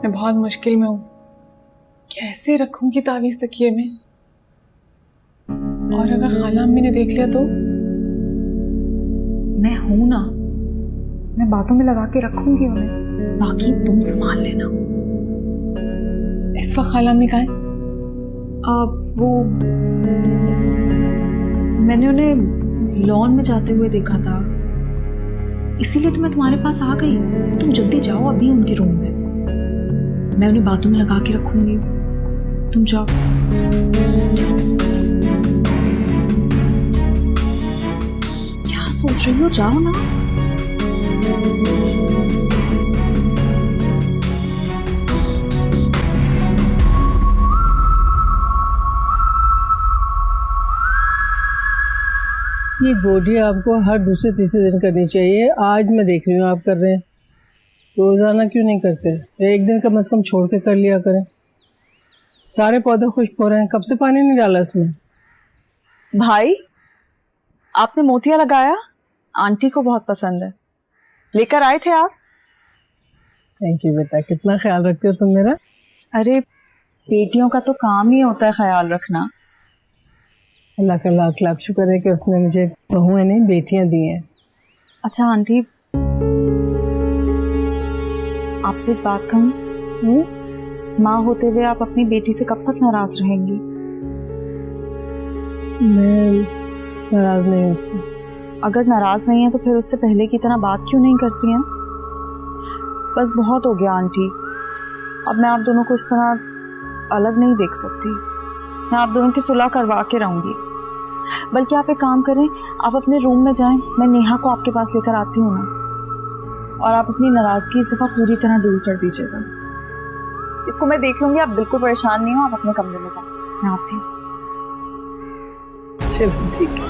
मैं बहुत मुश्किल में हूँ। कैसे रखूंगी तावीज़ तकिए में? और अगर खाला अम्मी ने देख लिया तो? मैं हूं ना, मैं बातों में लगा के रखूंगी उन्हें, बाकी तुम संभाल लेना। इस वक्त खाला अम्मी कहाँ है? वो मैंने उन्हें लॉन में जाते हुए देखा था, इसीलिए तो मैं तुम्हारे पास आ गई। तुम जल्दी जाओ अभी उनके रूम में, मैं उन्हें बातों में लगा के रखूंगी। तुम जाओ। क्या सोच रही हो, जाओ ना। ये गोली आपको हर दूसरे तीसरे दिन करनी चाहिए। आज मैं देख रही हूँ आप कर रहे हैं, रोजाना क्यों नहीं करते? एक दिन कम से कम छोड़ के कर लिया करें। सारे पौधे खुश्क हो रहे हैं, कब से पानी नहीं डाला इसमें? भाई, आपने मोतिया लगाया? आंटी को बहुत पसंद है, लेकर आए थे आप? थैंक यू बेटा, कितना ख्याल रखते हो तुम मेरा। अरे बेटियों का तो काम ही होता है ख्याल रखना। अल्लाह का लाख लाख शुक्र है कि उसने मुझे बहुएं नहीं बेटियां दी हैं। अच्छा आंटी, आपसे एक बात कहूँ? माँ होते हुए आप अपनी बेटी से कब तक नाराज रहेंगी? मैं नाराज नहीं हूँ उससे। अगर नाराज नहीं है तो फिर उससे पहले की तरह बात क्यों नहीं करती हैं? बस बहुत हो गया आंटी, अब मैं आप दोनों को इस तरह अलग नहीं देख सकती। मैं आप दोनों की सुलह करवा के रहूंगी। बल्कि आप एक काम करें, आप अपने रूम में जाएं, मैं नेहा को आपके पास लेकर आती हूँ ना, और आप अपनी नाराजगी इस दफा पूरी तरह दूर कर दीजिएगा। इसको मैं देख लूंगी, आप बिल्कुल परेशान नहीं हो, आप अपने कमरे में जाएं, मैं आती हूँ। चलो ठीक है।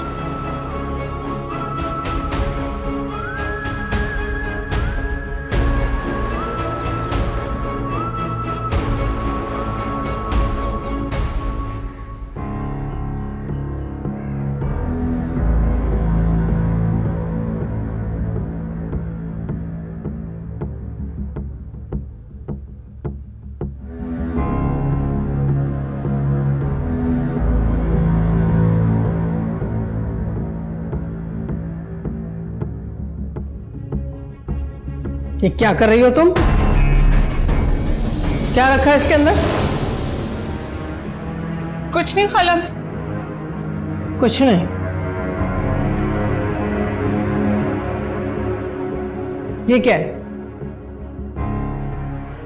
ये क्या कर रही हो तुम? क्या रखा है इसके अंदर? कुछ नहीं खाला। कुछ नहीं? ये क्या है?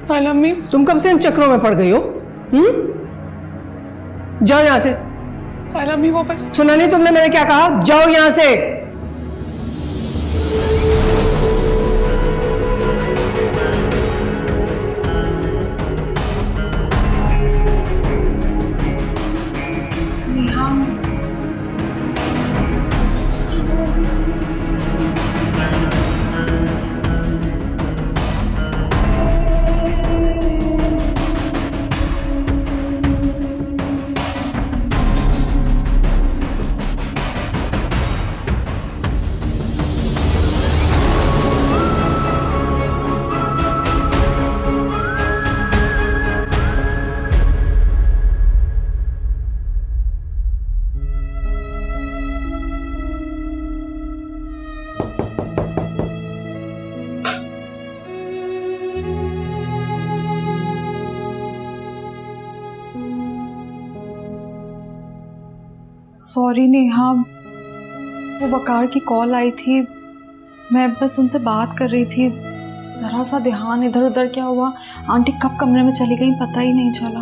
खाला अम्मी, तुम कब से इन चक्रों में पड़ गई हो? जाओ यहां से। खाला अम्मी वो बस। सुना नहीं तुमने मैंने क्या कहा? जाओ यहां से। सॉरी नेहा, वो वकार की कॉल आई थी, मैं बस उनसे बात कर रही थी, जरा सा ध्यान इधर उधर क्या हुआ, आंटी कब कमरे में चली गई पता ही नहीं चला।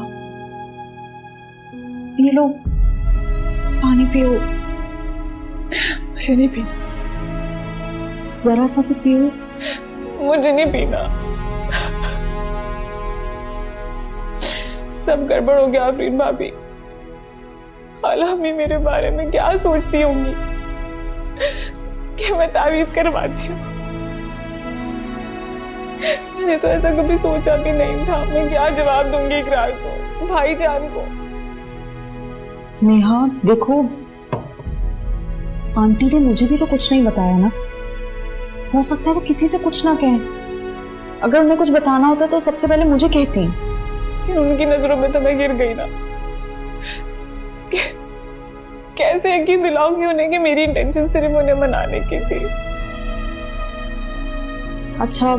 ये लो पानी पियो। मुझे नहीं पीना। जरा सा तो पियो। मुझे नहीं पीना। सब गड़बड़ हो गया आफरीन भाभी। खाला अम्मी मेरे बारे में क्या सोचती होंगी कि मैं तावीज़ करवाती हूँ। मैंने तो ऐसा कभी सोचा भी नहीं था। मैं क्या जवाब दूंगी इकरार को, भाईजान को। नेहा देखो, आंटी ने मुझे भी तो कुछ नहीं बताया ना, हो सकता है वो किसी से कुछ ना कहें। अगर उन्हें कुछ बताना होता तो सबसे पहले मुझे कहती। लेकिन उनकी नजरों में तो मैं गिर गई ना। कैसे यकीन दिलाऊंगी उन्हें कि मेरी इंटेंशन सिर्फ उन्हें मनाने की थी। अच्छा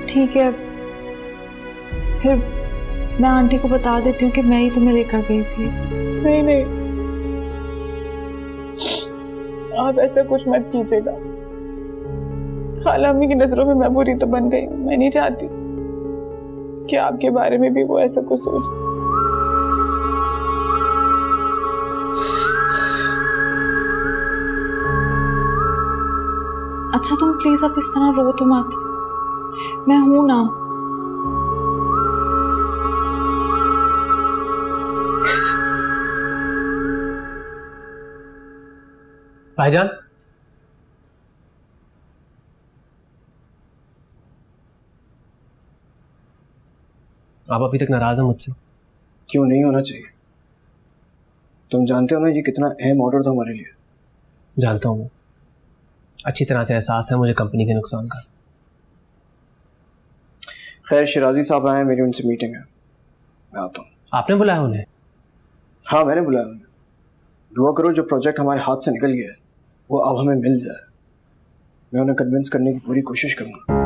ठीक है, फिर मैं आंटी को बता देती हूँ कि मैं ही तुम्हें लेकर गई थी। नहीं नहीं, आप ऐसा कुछ मत कीजिएगा। खाला अम्मी की नजरों में मैं बुरी तो बन गई हूँ। मैं नहीं चाहती कि आपके बारे में भी वो ऐसा कुछ सोचे। अच्छा तुम प्लीज अब इस तरह रो तो मत, मैं हूं ना। भाईजान, आप अभी तक नाराज हैं मुझसे? क्यों नहीं होना चाहिए? तुम जानते हो ना ये कितना अहम ऑर्डर था हमारे लिए। जानता हूँ, मैं अच्छी तरह से एहसास है मुझे कंपनी के नुकसान का। खैर शिराजी साहब आए, मेरी उनसे मीटिंग है, मैं आता हूँ। आपने बुलाया उन्हें? हाँ मैंने बुलाया उन्हें। दुआ करो जो प्रोजेक्ट हमारे हाथ से निकल गया है वो अब हमें मिल जाए। मैं उन्हें कन्विंस करने की पूरी कोशिश करूँगा।